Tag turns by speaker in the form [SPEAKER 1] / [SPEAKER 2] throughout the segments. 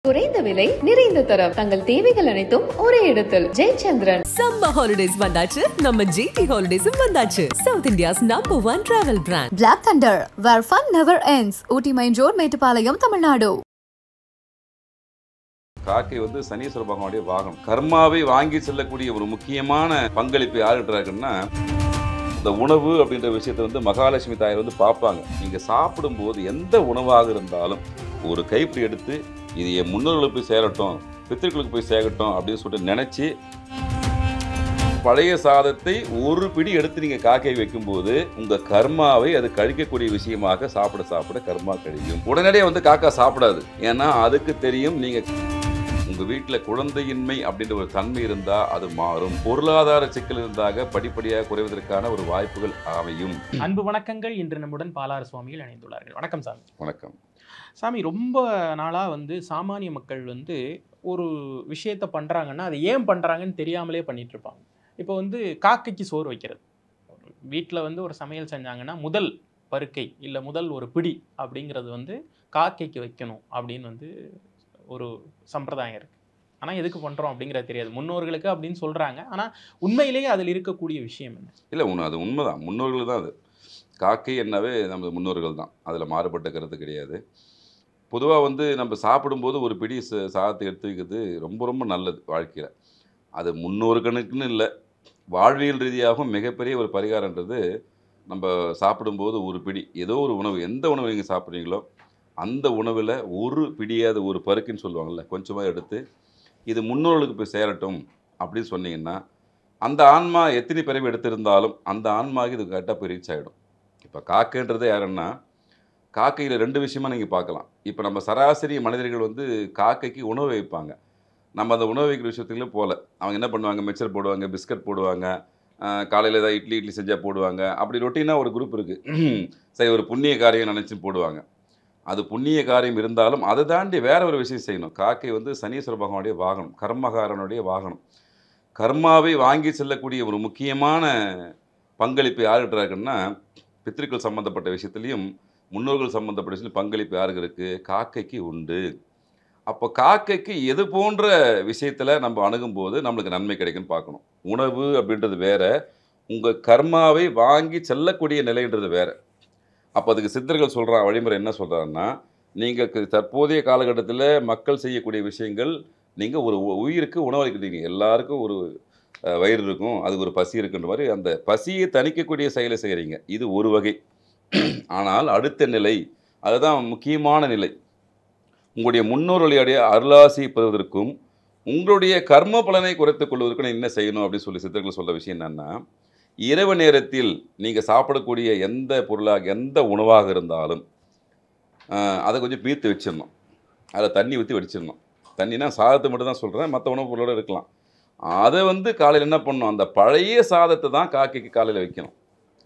[SPEAKER 1] குறைந்த விலை நிறைந்த தரம் தங்கள் தேவைகள் அனைத்தும் ஒரே இடத்தில் ஜெயச்சந்திரன்.
[SPEAKER 2] சம்மர் ஹாலிடேஸ் வந்தாச்சு, நம்ம ஜிடி ஹாலிடேஸும் வந்தாச்சு. South India's number 1 travel brand
[SPEAKER 3] Black Thunder, where fun never ends. Ooty main road, Mettupalayam, Tamil Nadu.
[SPEAKER 4] காக்கை சனீஸ்வர பகவானுடைய வாகனம். கர்மாவை வாங்கி செல்லக்கூடிய ஒரு முக்கியமான பங்களிப்பு யாருன்றாங்கன்னா, இந்த உணவு அப்படின்ற விஷயத்தை மகாலட்சுமி தாயார் பார்ப்பாங்க. நீங்கள் சாப்பிடும்போது எந்த உணவாக இருந்தாலும் ஒரு கைப்பிடி எடுத்து இது என் முன்னோர்களுக்கு போய் சேரட்டும், பித்திருக்களுக்கு போய் சேரட்டும் அப்படின்னு சொல்லிட்டு நினச்சி பழைய சாதத்தை ஒரு பிடி எடுத்து நீங்கள் காக்கை வைக்கும்போது உங்கள் கர்மாவை அது கழிக்கக்கூடிய விஷயமாக சாப்பிட சாப்பிட கர்மா கழியும். உடனடியாக காக்கா சாப்பிடாது. ஏன்னா அதுக்கு தெரியும் நீங்கள் உங்கள் வீட்டில் குழந்தையின்மை அப்படின்ற ஒரு தன்மை இருந்தால் அது மாறும். பொருளாதார சிக்கல் இருந்தாக படிப்படியாக குறைவதற்கான ஒரு வாய்ப்புகள் அமையும்.
[SPEAKER 5] அன்பு வணக்கங்கள். இன்று நம்முடன் பாலாறு சுவாமிகள் இணைந்துள்ளார்கள். வணக்கம் சாமி.
[SPEAKER 4] வணக்கம்
[SPEAKER 5] சாமி. ரொம்ப நாளாக சாமானிய மக்கள் ஒரு விஷயத்த பண்ணுறாங்கன்னா அது ஏன் பண்ணுறாங்கன்னு தெரியாமலே பண்ணிட்டு இருப்பாங்க. இப்போ காக்கைக்கு சோறு வைக்கிறது, வீட்டில் ஒரு சமையல் செஞ்சாங்கன்னா முதல் பருக்கை இல்லை முதல் ஒரு பிடி அப்படிங்கிறது காக்கைக்கு வைக்கணும் அப்படின்னு ஒரு சம்பிரதாயம் இருக்குது. ஆனால் எதுக்கு பண்ணுறோம் அப்படிங்கிறது தெரியாது முன்னோர்களுக்கு அப்படின்னு சொல்கிறாங்க. ஆனால் உண்மையிலேயே அதில் இருக்கக்கூடிய விஷயம் என்ன?
[SPEAKER 4] இல்லை, அது உண்மைதான். முன்னோர்கள் தான். அது காக்கை என்னவே நம்ம முன்னோர்கள் தான், அதில் மாறுபட்ட கருத்து கிடையாது. பொதுவாக நம்ம சாப்பிடும்போது ஒரு பிடி சாதத்தை எடுத்து வைக்கிறது ரொம்ப ரொம்ப நல்லது வாழ்க்கையில். அது முன்னோர்களுக்குன்னு இல்லை, வாழ்வியல் ரீதியாகவும் மிகப்பெரிய ஒரு பரிகாரன்றது. நம்ம சாப்பிடும்போது ஒரு பிடி ஏதோ ஒரு உணவு, எந்த உணவு நீங்கள் சாப்பிட்றீங்களோ அந்த உணவில் ஒரு பிடியாத ஒரு பருக்குன்னு சொல்லுவாங்கள்ல, கொஞ்சமாக எடுத்து இது முன்னோர்களுக்கு போய் சேரட்டும் அப்படின்னு சொன்னீங்கன்னா, அந்த ஆன்மா எத்தனை பிறவி எடுத்திருந்தாலும் அந்த ஆன்மாவுக்கு இது கரெக்டாக போய் ரீச் ஆகிடும். இப்போ காக்கைன்றது யாருன்னா, காக்கையில் 2 விஷயமா நீங்கள் பார்க்கலாம். இப்போ நம்ம சராசரி மனிதர்கள் காக்கைக்கு உணவு வைப்பாங்க. நம்ம அந்த உணவு வைக்கிற விஷயத்துக்குள்ளே போகல. அவங்க என்ன பண்ணுவாங்க, மிக்சர் போடுவாங்க, பிஸ்கட் போடுவாங்க, காலையில் ஏதாவது இட்லி செஞ்சால் போடுவாங்க. அப்படி ரொட்டீனாக ஒரு குரூப் இருக்குது. சரி, ஒரு புண்ணிய காரியம் நினச்சி போடுவாங்க. அது புண்ணிய காரியம் இருந்தாலும் அதை தாண்டி வேற ஒரு விஷயம் செய்யணும். காக்கை சனீஸ்வர பகவானுடைய வாகனம், கர்மகாரனுடைய வாகனம். கர்மாவை வாங்கி செல்லக்கூடிய ஒரு முக்கியமான பங்களிப்பு யாருக்குன்னா, பித்திருக்கள் சம்மந்தப்பட்ட விஷயத்துலையும் முன்னோர்கள் சம்மந்தப்பட்ட விஷயத்தில் பங்களிப்பு யாருக்கு இருக்குது? காக்கைக்கு உண்டு. அப்போ காக்கைக்கு எது போன்ற விஷயத்தில் நம்ம அணுகும்போது நம்மளுக்கு நன்மை கிடைக்குன்னு பார்க்கணும். உணவு அப்படின்றது வேற, உங்கள் கர்மாவை வாங்கி செல்லக்கூடிய நிலைன்றது வேற. அப்போ அதுக்கு சித்தர்கள் சொல்கிற வழிமுறை என்ன சொல்கிறாங்கன்னா, நீங்கள் தற்போதைய காலகட்டத்தில் மக்கள் செய்யக்கூடிய விஷயங்கள், நீங்கள் ஒரு உயிருக்கு உணவளிக்கிறீங்க. எல்லாருக்கும் ஒரு வயிறு இருக்கும், அதுக்கு ஒரு பசி இருக்குன்ற மாதிரி அந்த பசியை தணிக்கக்கூடிய செயலை செய்கிறீங்க. இது ஒரு வகை. ஆனால் அடுத்த நிலை, அதுதான் முக்கியமான நிலை. உங்களுடைய முன்னோர்களுடைய அருளாசி பெறுவதற்கும் உங்களுடைய கர்ம பலனை குறைத்துக் கொள்வதற்கும் என்ன செய்யணும் அப்படின்னு சொல்லி சித்தர்கள் சொல்கிற விஷயம் என்னென்னா, இரவு நேரத்தில் நீங்கள் சாப்பிடக்கூடிய எந்த பொருளாக எந்த உணவாக இருந்தாலும் அதை கொஞ்சம் பீர்த்து வச்சிடணும். அதில் தண்ணி ஊற்றி வடிச்சிடணும். தண்ணினா சாதத்தை மட்டும் தான் சொல்கிறேன், மற்ற உணவுப் பொருளோடு இருக்கலாம். அதை காலையில் என்ன பண்ணணும், அந்த பழைய சாதத்தை தான் காக்கைக்கு காலையில் வைக்கணும்.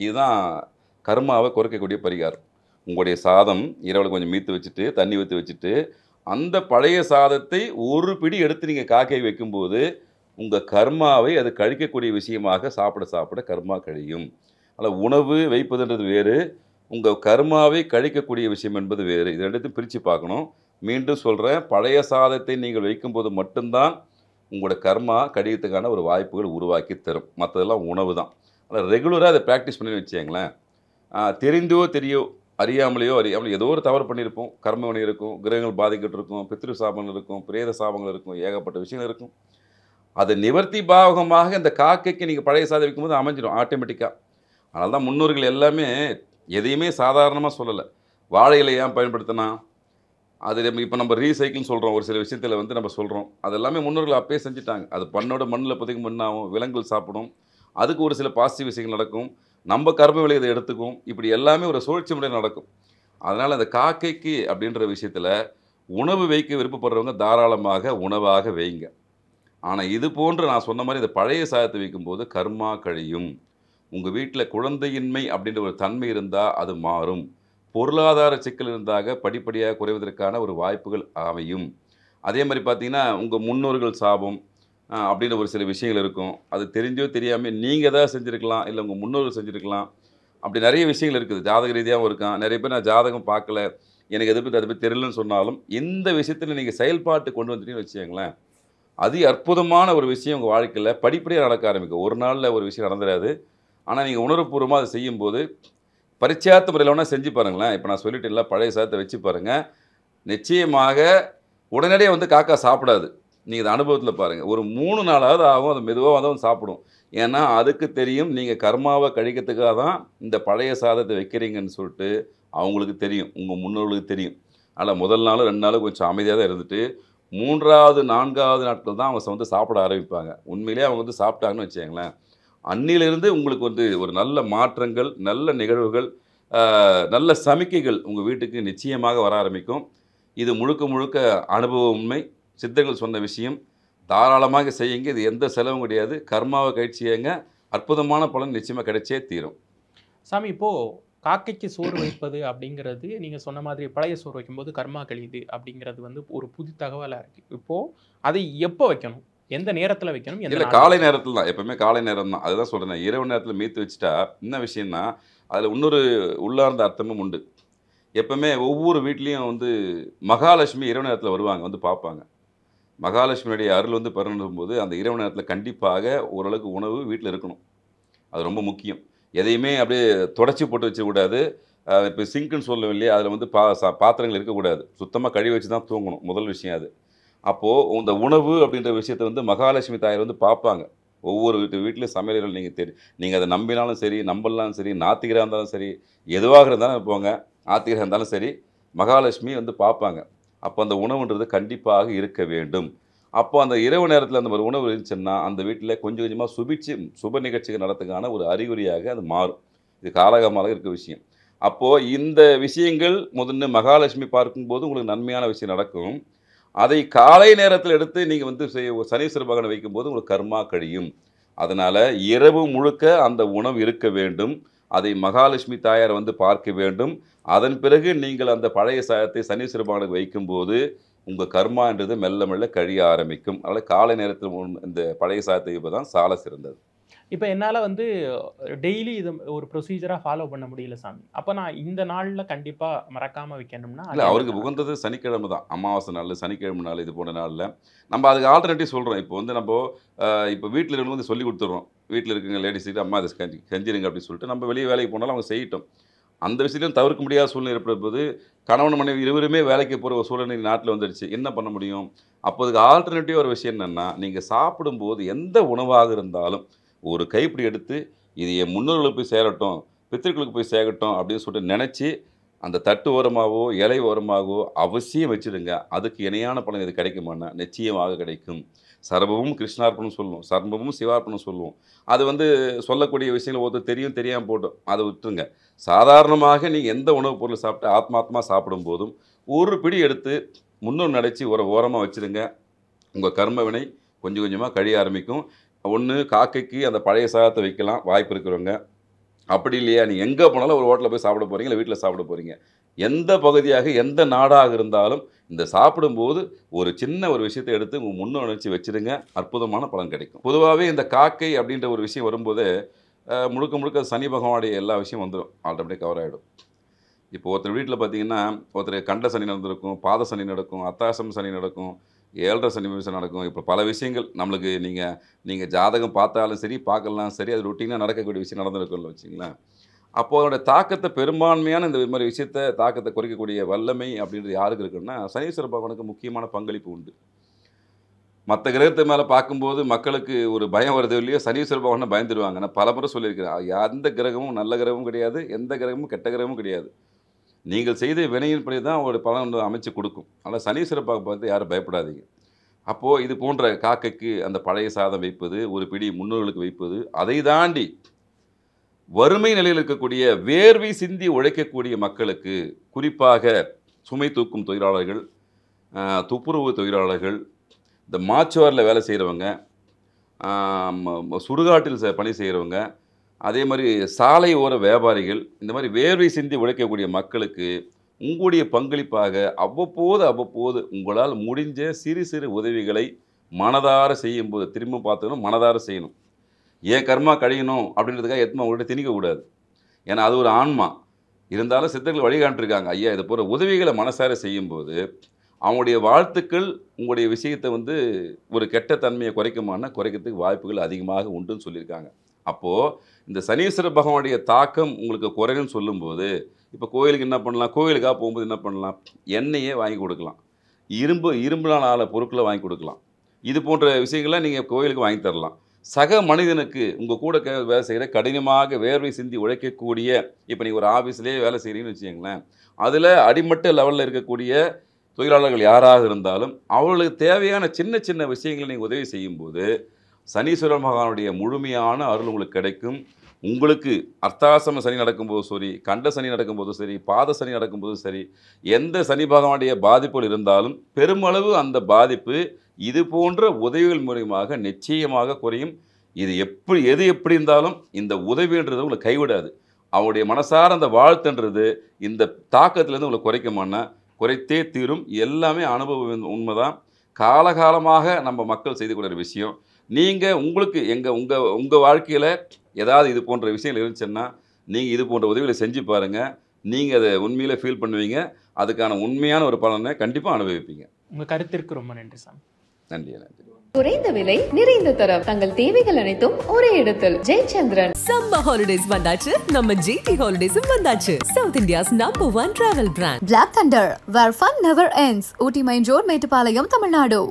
[SPEAKER 4] இதுதான் கர்மாவை குறைக்கக்கூடிய பரிகாரம். உங்களுடைய சாதம் இரவில் கொஞ்சம் மீத்து வச்சுட்டு தண்ணி ஊற்றி வச்சுட்டு அந்த பழைய சாதத்தை ஒரு பிடி எடுத்து நீங்கள் காக்கை வைக்கும்போது உங்கள் கர்மாவை அது கழிக்கக்கூடிய விஷயமாக சாப்பிட சாப்பிட கர்மா கழியும். அதில் உணவு வைப்பதுன்றது வேறு, உங்கள் கர்மாவை கழிக்கக்கூடிய விஷயம் என்பது வேறு. இது ரெண்டுத்தையும் பிரித்து பார்க்கணும். மீண்டும் சொல்கிறேன், பழைய சாதத்தை நீங்கள் வைக்கும்போது மட்டும்தான் உங்களோட கர்மா கழியத்துக்கான ஒரு வாய்ப்புகள் உருவாக்கி தரும். மற்றதெல்லாம் உணவு தான். அதில் ரெகுலராக அதை ப்ராக்டிஸ் பண்ணி வச்சுங்களேன். தெரிந்தோ தெரியோ அறியாமலேயோ ஏதோ ஒரு தவறு பண்ணியிருப்போம், கர்ம வினை இருக்கும், கிரகங்கள் பாதிக்கிட்டு இருக்கும், பித்ரு சாபங்கள் இருக்கும், பிரேத சாபங்கள் இருக்கும், ஏகப்பட்ட விஷயங்கள் இருக்கும். அதை நிவர்த்தி பாவகமாக இந்த காக்கைக்கு நீங்கள் பழைய சாதம் வைக்கும்போது அமைஞ்சிடும் ஆட்டோமேட்டிக்காக. அதனால தான் முன்னோர்கள் எல்லாமே எதையுமே சாதாரணமாக சொல்லலை. வாழை இலை ஏன் பயன்படுத்தினா, அது இப்போ நம்ம ரீசைக்கிள்னு சொல்கிறோம், ஒரு சில விஷயத்தில் நம்ம சொல்கிறோம். அது எல்லாமே முன்னோர்கள் அப்பயே செஞ்சுட்டாங்க. அது பண்ணோட மண்ணில் புதைக்கும் மண்ணாகும், விலங்குகள் சாப்பிடும், அதுக்கு ஒரு சில பாசிட்டிவ் விஷயங்கள் நடக்கும், நம்ம கர்ம விலை இதை எடுத்துக்கும். இப்படி எல்லாமே ஒரு சுழற்சி முறையில் நடக்கும். அதனால் அந்த காக்கைக்கு அப்படின்ற விஷயத்தில் உணவு வைக்க விருப்பப்படுறவங்க தாராளமாக உணவாக வைங்க. ஆனால் இது போன்று நான் சொன்ன மாதிரி இந்த பழைய சாதத்தை வைக்கும்போது கர்மா கழியும். உங்கள் வீட்டில் குழந்தையின்மை அப்படின்ற ஒரு தன்மை இருந்தால் அது மாறும். பொருளாதார சிக்கல் இருந்தாக படிப்படியாக குறைவதற்கான ஒரு வாய்ப்புகள் அமையும். அதே மாதிரி பார்த்தீங்கன்னா, உங்கள் முன்னோர்கள் சாபம் அப்படின்ற ஒரு சில விஷயங்கள் இருக்கும். அது தெரிஞ்சோ தெரியாமல் நீங்கள் எதாவது செஞ்சுருக்கலாம், இல்லை உங்கள் முன்னோர்கள் செஞ்சுருக்கலாம். அப்படி நிறைய விஷயங்கள் இருக்குது. ஜாதக ரீதியாகவும் இருக்கான். நிறைய பேர் நான் ஜாதகம் பார்க்கல, எனக்கு எதை பற்றி அதை பற்றி தெரியலன்னு சொன்னாலும் இந்த விஷயத்தில் நீங்கள் செயல்பாட்டு கொண்டு வந்துட்டீங்கன்னு வச்சுக்கோங்களேன், அது அற்புதமான ஒரு விஷயம் உங்கள் வாழ்க்கையில் படிப்படியாக நடக்க ஆரம்பிக்கும். ஒரு நாளில் ஒரு விஷயம் நடந்துடாது. ஆனால் நீங்கள் உணர்வுபூர்வமாக அதை செய்யும்போது பரிச்சயார்த்த முறையில் வேணால் செஞ்சு பாருங்களேன். இப்போ நான் சொல்லிட்டு இல்லை, பழைய சாதத்தை வச்சு பாருங்கள். நிச்சயமாக உடனடியாக வந்து காக்கா சாப்பிடாது. நீங்கள் இந்த அனுபவத்தில் பாருங்கள். ஒரு 3 நாளாவது ஆகும், அது மெதுவாக வந்து சாப்பிடும். ஏன்னா அதுக்கு தெரியும் நீங்கள் கர்மாவை கழிக்கிறதுக்காக தான் இந்த பழைய சாதத்தை வைக்கிறீங்கன்னு சொல்லிட்டு அவங்களுக்கு தெரியும், உங்கள் முன்னோர்களுக்கு தெரியும். அதனால் முதல் நாள் 2 நாள் கொஞ்சம் அமைதியாக தான் இருந்துட்டு 3வது 4வது நாட்கள் தான் அவங்க வந்து சாப்பிட ஆரம்பிப்பாங்க. உண்மையிலேயே அவங்க வந்து சாப்பிட்டாங்கன்னு வச்சுக்கோங்களேன், அன்னிலிருந்து உங்களுக்கு வந்து ஒரு நல்ல மாற்றங்கள், நல்ல நிகழ்வுகள், நல்ல சமிக்கைகள் உங்கள் வீட்டுக்கு நிச்சயமாக வர ஆரம்பிக்கும். இது முழுக்க முழுக்க அனுபவ உண்மை. சித்தர்கள் சொன்ன விஷயம். தாராளமாக செய்யுங்க. இது எந்த செலவும் கிடையாது. கர்மாவை கழிச்சு செய்யுங்க. அற்புதமான பலன் நிச்சயமாக கிடைச்சே தீரும்.
[SPEAKER 5] சாமி, இப்போது காக்கைக்கு சோறு வைப்பது அப்படிங்கிறது நீங்கள் சொன்ன மாதிரி பழைய சோறு வைக்கும்போது கர்மா கழியுது அப்படிங்கிறது வந்து ஒரு புது தகவலாக இருக்குது. இப்போது அதை எப்போ வைக்கணும், எந்த நேரத்தில் வைக்கணும்?
[SPEAKER 4] இல்லை, காலை நேரத்தில் தான். எப்போவுமே காலை நேரம் தான். அதுதான் சொல்கிறேன். இரவு நேரத்தில் மீத்து வச்சுட்டா என்ன விஷயம்னா அதில் இன்னொரு உள்ளார்ந்த அர்த்தமும் உண்டு. எப்போவுமே ஒவ்வொரு வீட்லேயும் வந்து மகாலட்சுமி இரவு நேரத்தில் வருவாங்க, வந்து பார்ப்பாங்க. மகாலட்சுமியுடைய அருள் வந்து பெறணும்போது அந்த இரவு நேரத்தில் கண்டிப்பாக ஓரளவுக்கு உணவு வீட்டில் இருக்கணும். அது ரொம்ப முக்கியம். எதையுமே அப்படியே தொடச்சி போட்டு வச்சக்கூடாது. இப்போ சிங்க்குன்னு சொல்லுவோம் இல்லையா, அதில் வந்து பாத்திரங்கள் இருக்கக்கூடாது. சுத்தமாக கழுவி வச்சு தான் தூங்கணும். முதல் விஷயம் அது. அப்போது இந்த உணவு அப்படின்ற விஷயத்தை வந்து மகாலட்சுமி தாயார் வந்து பார்ப்பாங்க. ஒவ்வொரு வீட்லேயும் சமையல்கள் நீங்கள் அதை நம்பினாலும் சரி, நம்பலாம் சரி, நாத்திகராக இருந்தாலும் சரி, எதுவாக இருந்தாலும் போங்க, ஆத்திகராக இருந்தாலும் சரி, மகாலட்சுமி வந்து பார்ப்பாங்க. அப்போ அந்த உணவுன்றது கண்டிப்பாக இருக்க வேண்டும். அப்போ அந்த இரவு நேரத்தில் அந்த மாதிரி உணவு இருந்துச்சுன்னா அந்த வீட்டில் கொஞ்சம் கொஞ்சமாக சுப நிகழ்ச்சிகள் நடத்துக்கான ஒரு அறிகுறியாக அது மாறும். இது காலகாலமாக இருக்க விஷயம். அப்போது இந்த விஷயங்கள் முதல்ல மகாலட்சுமி பார்க்கும்போது உங்களுக்கு நன்மையான விஷயம் நடக்கும். அதை காலை நேரத்தில் எடுத்து நீங்கள் வந்து சனீஸ்வர பகவானை வைக்கும்போது உங்களுக்கு கர்மா கழியும். அதனால் இரவு முழுக்க அந்த உணவு இருக்க வேண்டும். அதை மகாலட்சுமி தாயார் வந்து பார்க்க வேண்டும். அதன் பிறகு நீங்கள் அந்த பழைய சாதத்தை சனீஸ்வர பகவானுக்கு வைக்கும்போது உங்கள் கர்மான்றது மெல்ல மெல்ல கழிய ஆரம்பிக்கும். அதனால் காலை நேரத்தில் இந்த பழைய சாதத்தை வைப்பது தான் சால சிறந்தது.
[SPEAKER 5] இப்போ என்னால் வந்து டெய்லி இது ஒரு ப்ரொசீஜராக ஃபாலோ பண்ண முடியல சாமி. அப்போ நான் இந்த நாளில் கண்டிப்பாக மறக்காமல் வைக்கணும்னா?
[SPEAKER 4] இல்லை, அவருக்கு உகந்தது சனிக்கிழமை தான். அமாவாசை நாள், சனிக்கிழமை நாள், இது போன்ற நாளில் நம்ம அதுக்கு ஆல்டர்னேட்டிவ் சொல்கிறோம். இப்போ வந்து நம்ம இப்போ வீட்டில் இருக்கவங்க வந்து சொல்லி கொடுத்துட்றோம். வீட்டில் இருக்குங்க லேடிஸுக்கு அம்மா அதை செஞ்சிருங்க அப்படின்னு சொல்லிட்டு நம்ம வெளியே வேலைக்கு போனாலும் அவங்க செய்யட்டும். அந்த விஷயத்தையும் தவிர்க்க முடியாத சூழ்நிலை ஏற்படும்போது கணவன் மனைவி இருவருமே வேலைக்கு போகிற ஒரு சூழ்நிலை நாட்டில் வந்துடுச்சு. என்ன பண்ண முடியும்? அப்போ அதுக்கு ஆல்டர்னேட்டிவ் ஒரு விஷயம் என்னென்னா, நீங்கள் சாப்பிடும்போது எந்த உணவாக இருந்தாலும் ஒரு கைப்பிடி எடுத்து இது என் முன்னோர்களுக்கு போய் சேரட்டும், பித்திருக்களுக்கு போய் சேரட்டும் அப்படின்னு சொல்லிட்டு நினச்சி அந்த தட்டு ஓரமாகவோ இலை ஓரமாகவோ அவசியம் வச்சுடுங்க. அதுக்கு இணையான பலன் இது கிடைக்குமானா நிச்சயமாக கிடைக்கும். சர்வமும் கிருஷ்ணார்ப்பணம் சொல்லுவோம், சர்வமும் சிவார்ப்பணம் சொல்லுவோம். அது வந்து சொல்லக்கூடிய விஷயங்கள் ஒருத்தர் தெரியும் தெரியாமல் போட்டோம், அதை விட்டுருங்க. சாதாரணமாக நீங்கள் எந்த உணவுப் பொருள் சாப்பிட்டு ஆத்மாத்மா சாப்பிடும் போதும் ஒரு பிடி எடுத்து முன்னோர் நடைச்சி ஓரமாக வச்சுருங்க. உங்கள் கர்ம வினை கொஞ்சம் கொஞ்சமாக கழிய ஆரம்பிக்கும். ஒன்று காக்கைக்கு அந்த பழைய சாதத்தை வைக்கலாம் வாய்ப்பு இருக்கிறவங்க. அப்படி இல்லையா, நீங்கள் எங்கே போனாலும் ஒரு ஹோட்டலில் போய் சாப்பிட போகிறீங்க, இல்லை வீட்டில் சாப்பிட போகிறீங்க, எந்த பகுதியாக எந்த நாடாக இருந்தாலும் இந்த சாப்பிடும்போது ஒரு சின்ன ஒரு விஷயத்தை எடுத்து உங்கள் முன்னோச்சி வச்சுருங்க. அற்புதமான பலன் கிடைக்கும். பொதுவாகவே இந்த காக்கை அப்படின்ற ஒரு விஷயம் வரும்போது முழுக்க முழுக்க சனி பகவானுடைய எல்லா விஷயம் வந்துடும், ஆல்ரெடி கவர் ஆகிடும். இப்போ ஒருத்தர் வீட்டில் பார்த்தீங்கன்னா ஒருத்தர் கண்ட சனி நடந்திருக்கும், பாத சனி நடக்கும், அத்தாசம் சனி நடக்கும், 7.5 சனி விஷயம் நடக்கும். இப்போ பல விஷயங்கள் நம்மளுக்கு நீங்கள் ஜாதகம் பார்த்தாலும் சரி பார்க்கலாம் சரி, அது ரொட்டீனாக நடக்கக்கூடிய விஷயம் நடந்திருக்கும்னு வச்சிங்களேன். அப்போது அதோட தாக்கத்தை பெரும்பான்மையான இந்த மாதிரி விஷயத்தை தாக்கத்தை குறைக்கக்கூடிய வல்லமை அப்படின்றது யாருக்கு இருக்குன்னா சனீஸ்வர பகவானுக்கு முக்கியமான பங்களிப்பு உண்டு. மற்ற கிரகத்தை மேலே பார்க்கும்போது மக்களுக்கு ஒரு பயம் வருது இல்லையோ, சனீஸ்வர பகவானை பயந்துடுவாங்க. நான் பல முறை சொல்லியிருக்கிறேன், எந்த கிரகமும் நல்ல கிரகமும் கிடையாது, எந்த கிரகமும் கெட்ட கிரகமும் கிடையாது. நீங்கள் செய்த வினையின்படி தான் ஒரு பலன் அமைச்சு கொடுக்கும். அதனால் சனீஸ்வர பகவானை பார்த்து யாரும் பயப்படாதீங்க. அப்போது இது போன்ற காக்கைக்கு அந்த பழைய சாதம் வைப்பது, ஒரு பிடி முன்னோர்களுக்கு வைப்பது, அதை தாண்டி வறுமை நிலையில் இருக்கக்கூடிய வேர்வை சிந்தி உழைக்கக்கூடிய மக்களுக்கு, குறிப்பாக சுமை தூக்கும் தொழிலாளர்கள், துப்புரவு தொழிலாளர்கள், இந்த மாச்சுவாரில் வேலை செய்கிறவங்க, சுடுகாட்டில் பணி செய்கிறவங்க, அதே மாதிரி சாலை ஓர வியாபாரிகள், இந்த மாதிரி வேர்வை சிந்தி உழைக்கக்கூடிய மக்களுக்கு உங்களுடைய பங்களிப்பாக அவ்வப்போது உங்களால் முடிஞ்ச சிறு சிறு உதவிகளை மனதார செய்யும்போது, திரும்ப பார்த்தோன்னா மனதார செய்யணும். ஏன் கர்மா கழியணும் அப்படின்றதுக்காக எத்தனை உங்கள்கிட்ட திணிக்கக்கூடாது. ஏன்னா அது ஒரு ஆன்மா. இருந்தாலும் சித்தர்கள் வழிகாட்டிருக்காங்க. ஐயா இது போன்ற உதவிகளை மனசார செய்யும்போது அவங்களுடைய வாழ்த்துக்கள் உங்களுடைய விஷயத்தை வந்து ஒரு கெட்ட தன்மையை குறைக்கிறதுக்கு வாய்ப்புகள் அதிகமாக உண்டுன்னு சொல்லியிருக்காங்க. அப்போது இந்த சனீஸ்வர பகவானுடைய தாக்கம் உங்களுக்கு குறையுன்னு சொல்லும்போது இப்போ கோயிலுக்கு என்ன பண்ணலாம், கோயிலுக்காக போகும்போது என்ன பண்ணலாம், எண்ணெயே வாங்கி கொடுக்கலாம், இரும்புலான ஆள பொருட்களை வாங்கி கொடுக்கலாம். இது போன்ற விஷயங்களை நீங்கள் கோயிலுக்கு வாங்கி தரலாம். சக மனிதனுக்கு உங்கள் கூட வேலை செய்கிற கடினமாக வேர்வை சிந்தி உழைக்கக்கூடிய, இப்போ நீங்கள் ஒரு ஆஃபீஸ்லேயே வேலை செய்கிறீங்கன்னு வச்சுக்கோங்களேன், அதில் அடிமட்ட லெவலில் இருக்கக்கூடிய தொழிலாளர்கள் யாராக இருந்தாலும் அவர்களுக்கு தேவையான சின்ன சின்ன விஷயங்களை நீங்கள் உதவி செய்யும்போது சனீஸ்வர பகவானுடைய முழுமையான அருள் உங்களுக்கு கிடைக்கும். உங்களுக்கு அர்த்தாசம சனி நடக்கும்போது சரி, கண்ட சனி நடக்கும்போதும் சரி, பாத சனி நடக்கும்போதும் சரி, எந்த சனி பகவானுடைய பாதிப்புகள் இருந்தாலும் பெருமளவு அந்த பாதிப்பு இது போன்ற உதவிகள் மூலியமாக நிச்சயமாக குறையும். எது எப்படி இருந்தாலும் இந்த உதவின்றது உங்களை கைவிடாது. அவருடைய மனசார அந்த வாழ்த்துன்றது இந்த தாக்கத்திலேருந்து உங்களை குறைத்தே தீரும். எல்லாமே அனுபவம் உண்மைதான். காலகாலமாக நம்ம மக்கள் செய்து கொள்கிற விஷயம். நீங்கள் உங்களுக்கு உங்கள் வாழ்க்கையில் ஏதாவது இது போன்ற விஷயங்கள் இருந்துச்சுன்னா நீங்கள் இது போன்ற உதவிகளை செஞ்சு பாருங்கள். நீங்கள் அதை உண்மையிலே ஃபீல் பண்ணுவீங்க. அதுக்கான உண்மையான ஒரு பலனை கண்டிப்பாக அனுபவிப்பீங்க.
[SPEAKER 5] உங்கள் கருத்திற்கு ரொம்ப நன்றி சாமி.
[SPEAKER 4] நன்றி.
[SPEAKER 1] குறைந்த விலை நிறைந்த தரம் தங்கள் தேவைகள் அனைத்தும் ஒரே இடத்தில். ஜெயச்சந்திரன்.
[SPEAKER 2] சம்மர் ஹாலிடேஸ் வந்தாச்சு, நம்ம ஜிடி ஹாலிடேஸும் வந்தாச்சு. South India's number 1 travel brand
[SPEAKER 3] Black Thunder, where fun never ends. Ooty Main Road, Mettupalayam, Tamil Nadu.